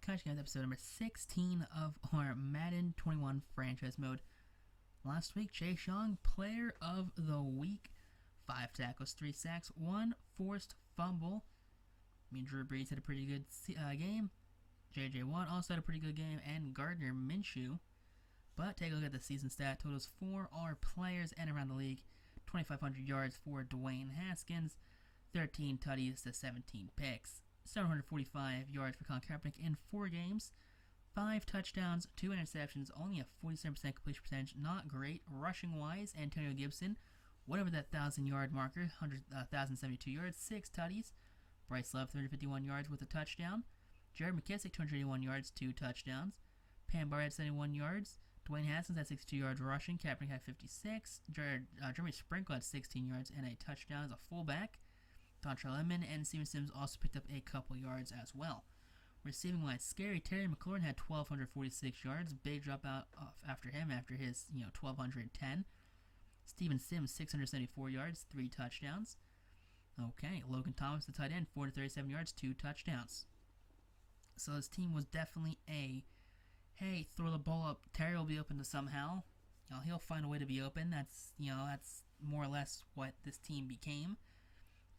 guys, episode number 16 of our Madden 21 franchise mode. Last week, Chase Young, player of the week. 5 tackles, 3 sacks, 1 forced fumble. I mean, Drew Brees had a pretty good game. J.J. Watt also had a pretty good game, and Gardner Minshew. But take a look at the season stat totals for our players and around the league. 2,500 yards for Dwayne Haskins, 13 tutties to 17 picks. 745 yards for Kaepernick in 4 games, 5 touchdowns, 2 interceptions, only a 47% completion percentage, not great. Rushing-wise, Antonio Gibson, whatever that 1,000-yard marker, 1,072 yards, 6 tutties. Bryce Love, 351 yards with a touchdown. Jared McKissick, 281 yards, 2 touchdowns. Pam Barr had 71 yards. Dwayne Haskins had 62 yards rushing. Kaepernick had 56. Jeremy Sprinkle had 16 yards and a touchdown as a fullback. Dontrell Inman and Steven Sims also picked up a couple yards as well. Receiving line, Scary Terry McLaurin had 1,246 yards. Big drop out after him after his 1,210. Steven Sims 674 yards, 3 touchdowns. Okay, Logan Thomas, the tight end, 437 yards, 2 touchdowns. So this team was definitely a, hey, throw the ball up. Terry will be open to somehow. He'll find a way to be open. That's more or less what this team became.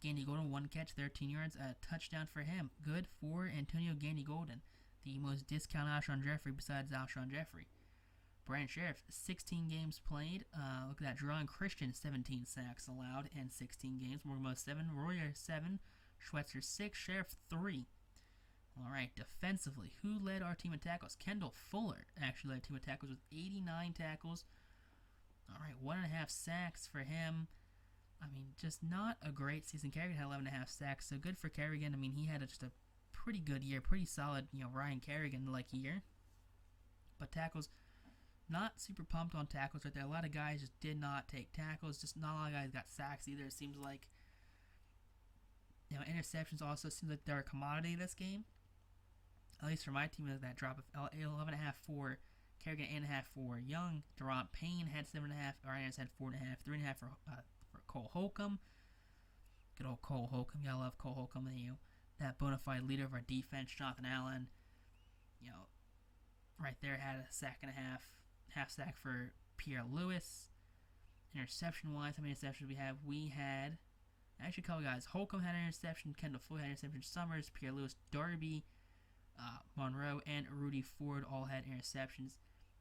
Gandy Golden, 1 catch, 13 yards, a touchdown for him. Good for Antonio Gandy Golden, the most discounted Alshon Jeffrey besides Alshon Jeffrey. Brian Sheriff, 16 games played. Look at that. Jerron Christian, 17 sacks allowed in 16 games. Morgan Moe, 7. Royer, 7. Schweitzer, 6. Sheriff, 3. Alright, defensively, who led our team in tackles? Kendall Fuller actually led our team in tackles with 89 tackles. Alright, 1.5 sacks for him. I mean, just not a great season. Kerrigan had 11.5 sacks, so good for Kerrigan. I mean, he had just a pretty good year, pretty solid, Ryan Kerrigan-like year. But tackles, not super pumped on tackles right there. A lot of guys just did not take tackles. Just not a lot of guys got sacks either, it seems like. Interceptions also seems like they're a commodity this game. At least for my team, that drop of 11.5 for Kerrigan, 8.5 for Young. Durant Payne had 7.5. Arians had 4.5. 3.5 for Cole Holcomb. Good old Cole Holcomb. Y'all love Cole Holcomb. And that bona fide leader of our defense, Jonathan Allen, right there had a sack and a half sack for Pierre Lewis. Interception-wise, how many interceptions we have? We had actually a couple guys. Holcomb had an interception. Kendall Floyd had an interception. Summers, Pierre Lewis, Darby, Monroe, and Rudy Ford all had interceptions.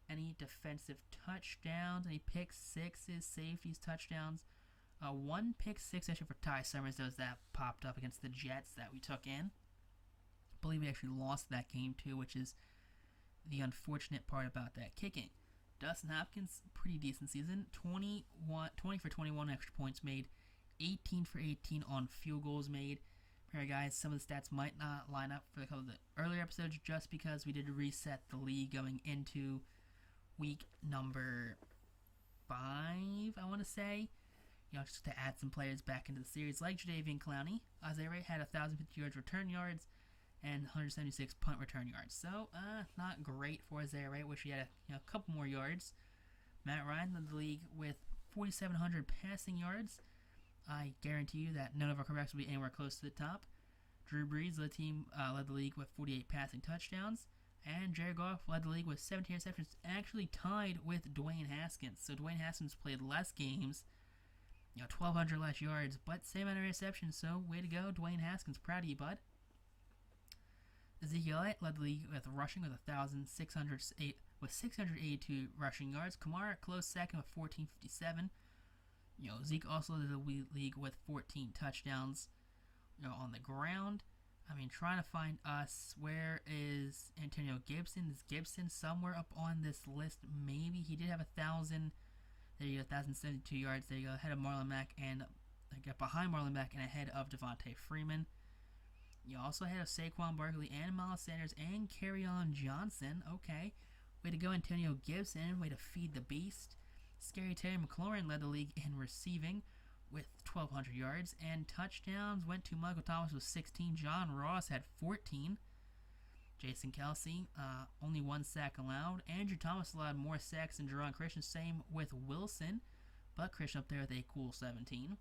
Any defensive touchdowns? Any pick sixes, safeties, touchdowns? 1 pick 6 actually for Ty Summers. Those that popped up against the Jets that we took in. I believe we actually lost that game too, which is the unfortunate part about that kicking. Dustin Hopkins, pretty decent season. 20 for 21 extra points made. 18 for 18 on field goals made. Here, guys, some of the stats might not line up for a couple of the earlier episodes just because we did reset the league going into week number 5, I want to say. Just to add some players back into the series, like Jadeveon Clowney. Isaiah Ray had 1,050 yards return yards and 176 punt return yards. So, not great for Isaiah Ray. Wish he had a couple more yards. Matt Ryan led the league with 4,700 passing yards. I guarantee you that none of our quarterbacks will be anywhere close to the top. Drew Brees led the league with 48 passing touchdowns. And Jared Goff led the league with 17 interceptions, actually tied with Dwayne Haskins. So Dwayne Haskins played less games, 1,200 less yards, but same amount of interceptions. So way to go, Dwayne Haskins. Proud of you, bud. Ezekiel Elliott led the league with rushing with 682 rushing yards. Kamara close second with 1,457. Zeke also led the league with 14 touchdowns. On the ground. I mean, trying to find us. Where is Antonio Gibson? Is Gibson somewhere up on this list? Maybe he did have 1,000. There you go, 1,072 yards. There you go, ahead of Marlon Mack and behind Marlon Mack and ahead of Devontae Freeman. You also ahead of Saquon Barkley and Miles Sanders and Kerryon Johnson. Okay, way to go, Antonio Gibson. Way to feed the beast. Scary Terry McLaurin led the league in receiving with 1,200 yards, and touchdowns went to Michael Thomas with 16. John Ross had 14. Jason Kelsey, only 1 sack allowed. Andrew Thomas allowed more sacks than Jerron Christian. Same with Wilson, but Christian up there with a cool 17.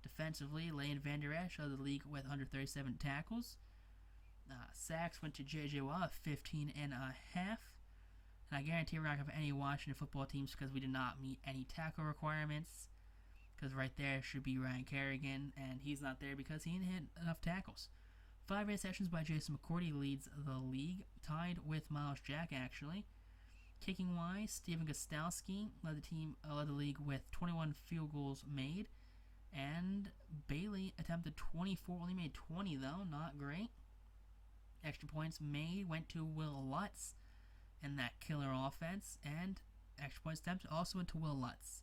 Defensively, Lane Van Der Esch led the league with 137 tackles. Sacks went to J.J. Watt, 15 and a half. And I guarantee we're not going to have any Washington football teams because we did not meet any tackle requirements. Because right there should be Ryan Kerrigan, and he's not there because he didn't hit enough tackles. 5 interceptions by Jason McCourty leads the league, tied with Miles Jack actually. Kicking wise, Steven Gostkowski led the league with 21 field goals made, and Bailey attempted 24, only made 20 though, not great. Extra points made went to Will Lutz in that killer offense, and extra points attempted also went to Will Lutz.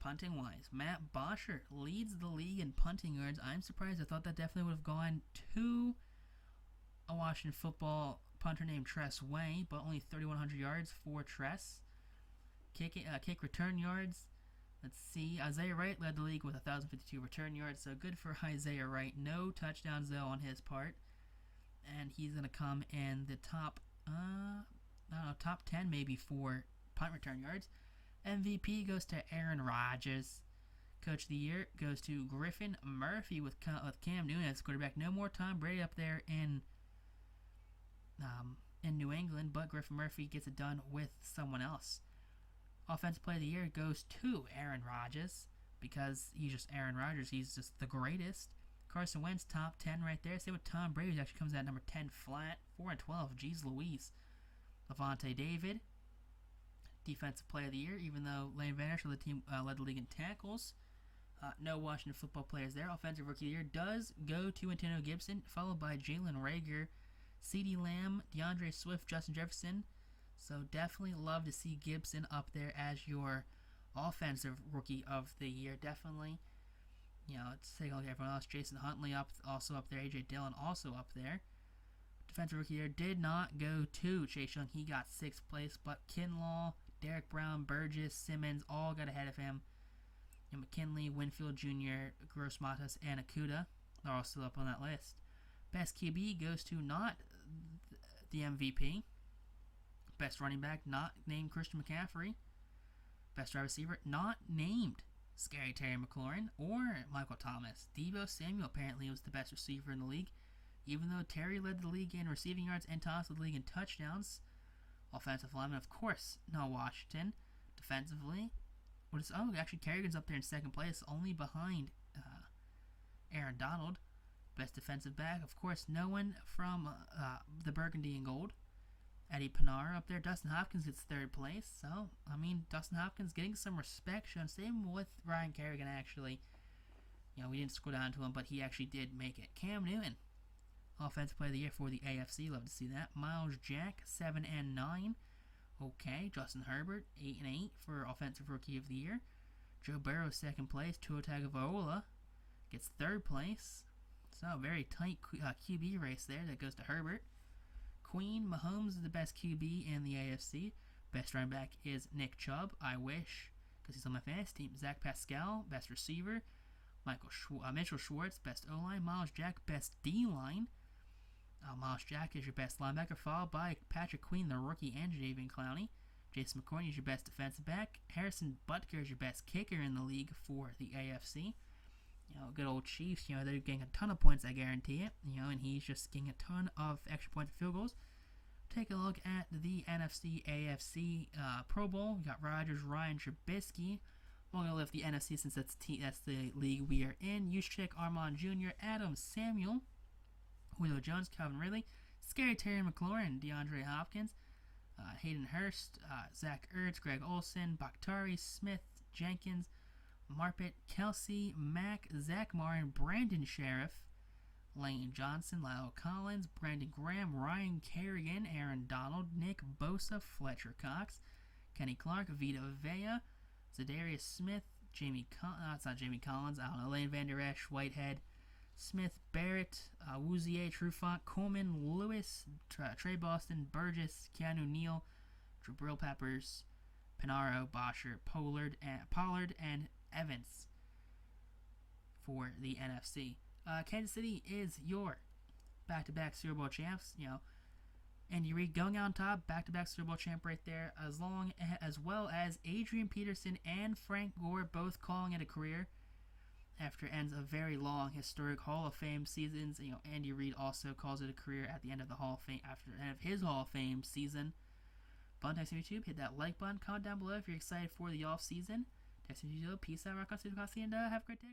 Punting wise, Matt Bosher leads the league in punting yards. I'm surprised. I thought that definitely would have gone to a Washington football punter named Tress Way, but only 3,100 yards for Tress. Kick return yards. Let's see. Isaiah Wright led the league with 1,052 return yards, so good for Isaiah Wright. No touchdowns though on his part, and he's gonna come in the top 10 maybe for punt return yards. MVP goes to Aaron Rodgers. Coach of the Year goes to Griffin Murphy with Cam Newton as quarterback. No more Tom Brady up there in New England, but Griffin Murphy gets it done with someone else. Offensive Player of the Year goes to Aaron Rodgers because he's just Aaron Rodgers. He's just the greatest. Carson Wentz, top 10 right there. Same with Tom Brady, who actually comes out at number 10 flat. 4 and 12. Jeez Louise. Levante David, Defensive Player of the Year, even though Lane Van Ersel, the team led the league in tackles. No Washington football players there. Offensive Rookie of the Year does go to Antonio Gibson, followed by Jalen Reagor, CeeDee Lamb, DeAndre Swift, Justin Jefferson. So definitely love to see Gibson up there as your Offensive Rookie of the Year. Definitely. Let's take a look at everyone else. Jason Huntley also up there. A.J. Dillon also up there. Defensive Rookie of the Year did not go to Chase Young. He got 6th place, but Kinlaw, Derek Brown, Burgess, Simmons all got ahead of him. And McKinley, Winfield Jr., Gross-Matos, and Akuda are all still up on that list. Best QB goes to not the MVP. Best running back, not named Christian McCaffrey. Best wide receiver, not named Scary Terry McLaurin or Michael Thomas. Deebo Samuel apparently was the best receiver in the league, even though Terry led the league in receiving yards and Thomas led the league in touchdowns. Offensive lineman, of course, no Washington. Defensively, actually Kerrigan's up there in 2nd place, only behind Aaron Donald. Best defensive back, of course, no one from the Burgundy and Gold. Eddie Pinara up there. Dustin Hopkins gets 3rd place. So, Dustin Hopkins getting some respect shown. Same with Ryan Kerrigan, actually. We didn't scroll down to him, but he actually did make it. Cam Newton, Offensive Player of the Year for the AFC. Love to see that. Miles Jack, 7 and 9. Okay. Justin Herbert, 8 and 8 for Offensive Rookie of the Year. Joe Burrow, 2nd place. Tua Tagovailoa gets 3rd place. So, very tight QB race there. That goes to Herbert. Queen Mahomes is the best QB in the AFC. Best running back is Nick Chubb. I wish, because he's on my fantasy team. Zach Pascal, best receiver. Mitchell Schwartz, best O-line. Miles Jack, best D-line. Miles Jack is your best linebacker, followed by Patrick Queen, the rookie, and Jadeveon Clowney. Jason McCourty is your best defensive back. Harrison Butker is your best kicker in the league for the AFC. Good old Chiefs, they're getting a ton of points, I guarantee it. And he's just getting a ton of extra points and field goals. Take a look at the NFC, AFC Pro Bowl. We got Rodgers, Ryan, Trubisky. We're going to lift the NFC since that's the league we are in. Juszczyk, Armand Jr., Adam Samuel, Julio Jones, Calvin Ridley, Scary Terry McLaurin, DeAndre Hopkins, Hayden Hurst, Zach Ertz, Greg Olsen, Bakhtari, Smith, Jenkins, Marpet, Kelsey, Mack, Zach Martin, Brandon Sheriff, Lane Johnson, Lyle Collins, Brandon Graham, Ryan Kerrigan, Aaron Donald, Nick Bosa, Fletcher Cox, Kenny Clark, Vita Vea, Zadarius Smith, it's not Jamie Collins, I don't know, Lane Van Der Esch, Whitehead, Smith, Barrett, Wouzier, Trufant, Coleman, Lewis, Trey Boston, Burgess, Keanu Neal, Jabril Peppers, Pinaro, Bosher, Pollard, and Evans for the NFC. Kansas City is your back-to-back Super Bowl champs. Andy Reid going out on top, back-to-back Super Bowl champ right there, as well as Adrian Peterson and Frank Gore both calling it a career. after it ends a very long, historic Hall of Fame seasons. Andy Reid also calls it a career at the end of the Hall of Fame, after the end of his Hall of Fame season. Button text on YouTube, hit that like button, comment down below if you're excited for the off season. Text on YouTube, peace out, rock on, and have a great day, guys.